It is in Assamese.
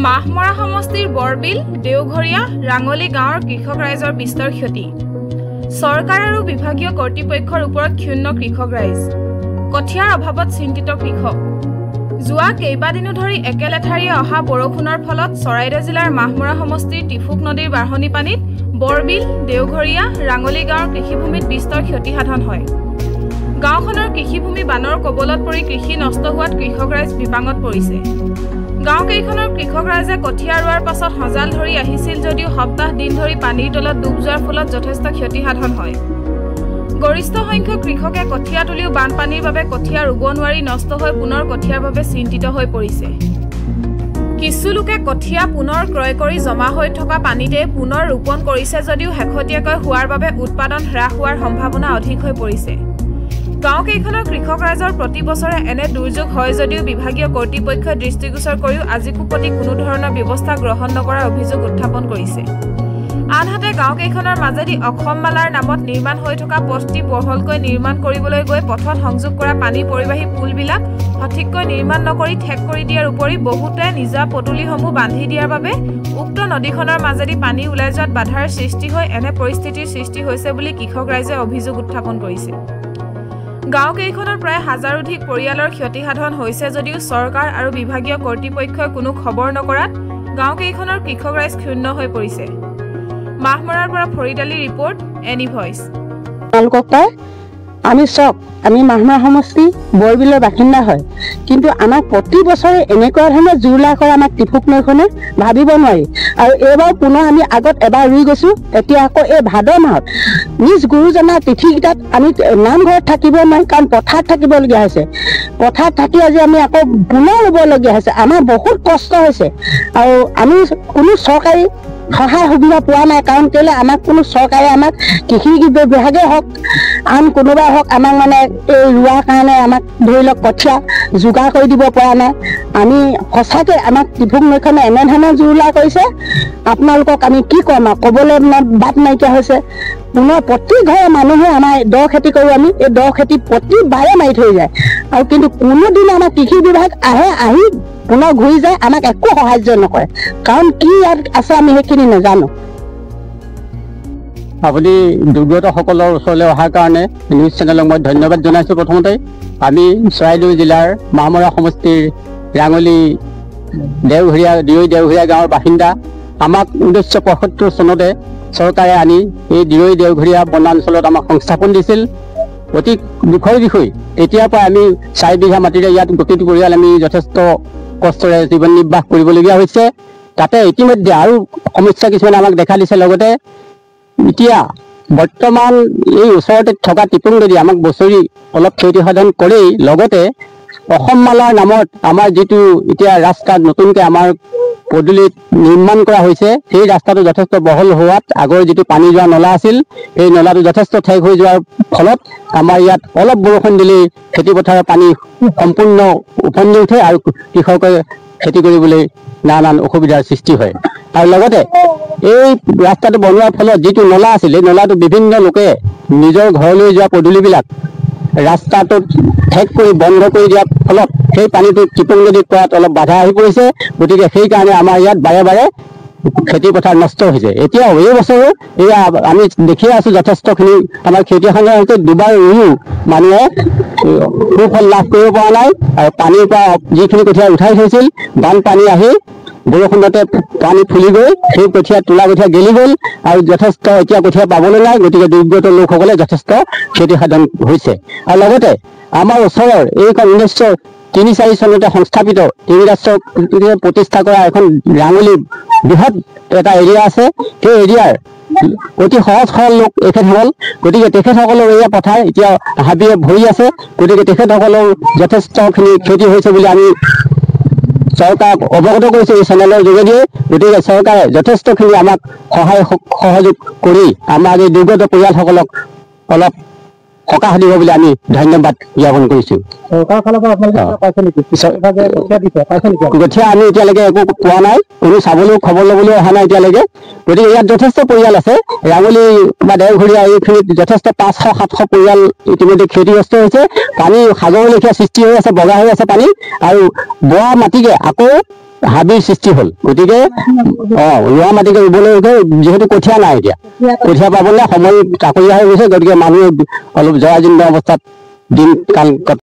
মাহমৰা সমষ্টিৰ বৰবিল দেওঘৰীয়া ৰাঙলী গাঁৱৰ কৃষক ৰাইজৰ বিস্তৰ ক্ষতি চৰকাৰ আৰু বিভাগীয় কৰ্তৃপক্ষৰ ওপৰত ক্ষুণ্ণ কৃষক ৰাইজ কঠিয়াৰ অভাৱত চিন্তিত কৃষক যোৱা কেইবাদিনো ধৰি একেলেঠাৰিয়ে অহা বৰষুণৰ ফলত চৰাইদেউ জিলাৰ মাহমৰা সমষ্টিৰ টিফুক নদীৰ বাঢ়নী পানীত বৰবিল দেওঘৰীয়া ৰাঙলী গাঁৱৰ কৃষিভূমিত বিস্তৰ ক্ষতি সাধন হয় গাঁওখনৰ কৃষিভূমি বানৰ কবলত পৰি কৃষি নষ্ট হোৱাত কৃষক ৰাইজ বিপাঙত পৰিছে গাঁও কেইখনৰ কৃষক ৰাইজে কঠিয়া ৰোৱাৰ পাছত হজাল ধৰি আহিছিল যদিও সপ্তাহ দিন ধৰি পানীৰ তলত ডুব যোৱাৰ ফলত যথেষ্ট ক্ষতি সাধন হয় গৰিষ্ঠ সংখ্যক কৃষকে কঠিয়া তুলিও বানপানীৰ বাবে কঠিয়া ৰুব নোৱাৰি নষ্ট হৈ পুনৰ কঠিয়াৰ বাবে চিন্তিত হৈ পৰিছে কিছু লোকে কঠিয়া পুনৰ ক্ৰয় কৰি জমা হৈ থকা পানীতে পুনৰ ৰোপণ কৰিছে যদিও শেহতীয়াকৈ হোৱাৰ বাবে উৎপাদন হ্ৰাস হোৱাৰ সম্ভাৱনা অধিক হৈ পৰিছে গাঁও কেইখনৰ কৃষক ৰাইজৰ প্ৰতি বছৰে এনে দুৰ্যোগ হয় যদিও বিভাগীয় কৰ্তৃপক্ষই দৃষ্টিগোচৰ কৰিও আজিকো প্ৰতি কোনো ধৰণৰ ব্যৱস্থা গ্ৰহণ নকৰাৰ অভিযোগ উত্থাপন কৰিছে আনহাতে গাঁও কেইখনৰ মাজেদি অসম মালাৰ নামত নিৰ্মাণ হৈ থকা পথটি বহলকৈ নিৰ্মাণ কৰিবলৈ গৈ পথত সংযোগ কৰা পানী পৰিবাহী পুলবিলাক সঠিককৈ নিৰ্মাণ নকৰি ঠেক কৰি দিয়াৰ উপৰি বহুতে নিজা পটুলিসমূহ বান্ধি দিয়াৰ বাবে উক্ত নদীখনৰ মাজেদি পানী ওলাই যোৱাত বাধাৰ সৃষ্টি হৈ এনে পৰিস্থিতিৰ সৃষ্টি হৈছে বুলি কৃষক ৰাইজে অভিযোগ উত্থাপন কৰিছে গাঁও কেইখনৰ প্ৰায় হাজাৰ অধিক পৰিয়ালৰ ক্ষতি সাধন হৈছে যদিও চৰকাৰ আৰু বিভাগীয় কৰ্তৃপক্ষই কোনো খবৰ নকৰাত গাঁও কেইখনৰ কৃষক ৰাইজ ক্ষুণ্ণ হৈ পৰিছে মাহমৰাৰ পৰা Farid Ali report any voice আমি চক আমি মাহমৰা সমষ্টি বৰবিলৰ বাসিন্দা হয় কিন্তু আমাক প্ৰতি বছৰে এনেকুৱা ধৰণৰ জুৰুলা কৰে আমাক টিফুক নৈখনে ভাবিব নোৱাৰি আৰু এইবাৰ পুনৰ আমি আগত এবাৰ ৰুই গৈছো এতিয়া আকৌ এই ভাদ মাহত নিজ গুৰুজনাৰ তিথিকেইটাত আমি নামঘৰত থাকিব নোৱাৰি কাৰণ পথাৰত থাকিবলগীয়া হৈছে পথাৰত থাকি আজি আমি আকৌ পুনৰ ৰুবলগীয়া হৈছে আমাৰ বহুত কষ্ট হৈছে আৰু আমি কোনো চৰকাৰী সহায় সুবিধা পোৱা নাই কাৰণ কেলে আমাক কোনো চৰকাৰে আমাক কৃষি বিভাগে হওক আন কোনোবাই হওক আমাক মানে এই ৰোৱাৰ কাৰণে আমাক ধৰি লওক কঠীয়া যোগাৰ কৰি দিব পৰা নাই আমি সঁচাকৈ আমাক টিফুক নৈখনে এনেধৰণৰ জুৰুলা কৰিছে আপোনালোকক আমি কি ক'ম আৰু ক'বলৈ বাট নাইকিয়া হৈছে পুনৰ প্ৰতি ঘৰৰ মানুহে আমাৰ দ খেতি কৰোঁ আমি এই দ খেতি প্ৰতিবাৰে মাৰি থৈ যায় আৰু কিন্তু কোনোদিন আমাৰ কৃষি বিভাগ আহি পুনৰ ঘূৰি যায় আমাক একো সাহায্য নকৰে কাৰণ কি ইয়াত আছে আমি সেইখিনি নাজানো আপুনি দুৰ্গতসকলৰ ওচৰলৈ অহাৰ কাৰণে নিউজ চেনেলক মই ধন্যবাদ জনাইছোঁ প্ৰথমতে আমি চৰাইদেউ জিলাৰ মাহমৰা সমষ্টিৰ ৰাঙলী দেওঘৰীয়া গাঁৱৰ বাসিন্দা আমাক 1975 চনতে চৰকাৰে আনি এই দেওঘৰীয়া বনাঞ্চলত আমাক সংস্থাপন দিছিল অতি দুখৰ বিষয় তেতিয়াৰ পৰা আমি 4 বিঘা মাটিৰে ইয়াত প্ৰতিটো পৰিয়াল আমি যথেষ্ট কষ্টৰে জীৱন নিৰ্বাহ কৰিবলগীয়া হৈছে তাতে ইতিমধ্যে আৰু সমস্যা কিছুমান আমাক দেখা দিছে লগতে এতিয়া বৰ্তমান এই ওচৰতে থকা টিপুং নদী আমাক বছৰি অলপ ক্ষতি সাধন কৰেই লগতে অসম মালাৰ নামত আমাৰ যিটো এতিয়া ৰাস্তা নতুনকৈ আমাৰ পদূলিত নিৰ্মাণ কৰা হৈছে সেই ৰাস্তাটো যথেষ্ট বহল হোৱাত আগৰ যিটো পানী যোৱা নলা আছিল সেই নলাটো যথেষ্ট ঠেক হৈ যোৱাৰ ফলত আমাৰ ইয়াত অলপ বৰষুণ দিলেই খেতিপথাৰৰ পানী সম্পূৰ্ণ উপঙি উঠে আৰু কৃষকে খেতি কৰিবলৈ নানান অসুবিধাৰ সৃষ্টি হয় আৰু লগতে এই ৰাস্তাটো বনোৱাৰ ফলত যিটো নলা আছিল এই নলাটো বিভিন্ন লোকে নিজৰ ঘৰলৈ যোৱা পদূলিবিলাক ৰাস্তাটোত ঠেক কৰি বন্ধ কৰি দিয়াৰ ফলত সেই পানীটো টিপুং নদীত পৰাত অলপ বাধা আহি পৰিছে গতিকে সেইকাৰণে আমাৰ ইয়াত বাৰে বাৰে খেতিপথাৰ নষ্ট হৈছে এতিয়াও এই বছৰো এয়া আমি দেখিয়ে আছোঁ যথেষ্টখিনি আমাৰ খেতিখনে হয়তো দুবাৰ ৰুইও মানুহে সুফল লাভ কৰিব পৰা নাই আৰু পানীৰ পৰা যিখিনি কঠীয়া উঠাই থৈছিল বানপানী আহি বৰষুণতে পানী ফুলি গৈ সেই কঠীয়া তোলা কঠীয়া গেলি গ'ল আৰু যথেষ্ট এতিয়া কঠীয়া পাবলৈ নাই গতিকে দুৰ্গত লোকসকলে যথেষ্ট ক্ষতি সাধন হৈছে আৰু লগতে আমাৰ ওচৰৰ এইখন 1903-4 চনতে সংস্থাপিত প্ৰতিষ্ঠা কৰা এখন ৰাঙলী বৃহৎ এটা এৰিয়া আছে সেই এৰিয়াৰ অতি সহজ সৰল লোক এখেতসকল গতিকে তেখেতসকলৰ এয়া পথাৰ এতিয়া হাবিয়ে ভৰি আছে গতিকে তেখেতসকলৰ যথেষ্টখিনি ক্ষতি হৈছে বুলি আমি চৰকাৰক অৱগত কৰিছে এই চেনেলৰ যোগেদিয়ে গতিকে চৰকাৰে যথেষ্টখিনি আমাক সহযোগ কৰি আমাৰ এই দুৰ্গত পৰিয়ালসকলক অলপ সকাহ দিব বুলি আমি ধন্যবাদ জ্ঞাপন কৰিছোঁ কঠীয়া আমি এতিয়ালৈকে একো পোৱা নাই কোনো চাবলৈও খবৰ ল'বলৈও অহা নাই এতিয়ালৈকে গতিকে ইয়াত যথেষ্ট পৰিয়াল আছে ৰাঙলী বা দেওঘৰীয়া এইখিনিত যথেষ্ট 500-700 পৰিয়াল ইতিমধ্যে ক্ষতিগ্ৰস্ত হৈছে পানী সাগৰৰ লেখীয়া সৃষ্টি হৈ আছে বগা হৈ আছে পানী আৰু বোৱা মাটিকে আকৌ হাবিৰ সৃষ্টি হ'ল। গতিকে ৰোৱা মাটিকে ৰুবলৈ যিহেতু কঠীয়া নাই, এতিয়া কঠীয়া পাবলৈ সময় তাকৰীয়া হৈ গৈছে। গতিকে মানুহে অলপ জৰাজীৰ্ণ অৱস্থাত দিন কাল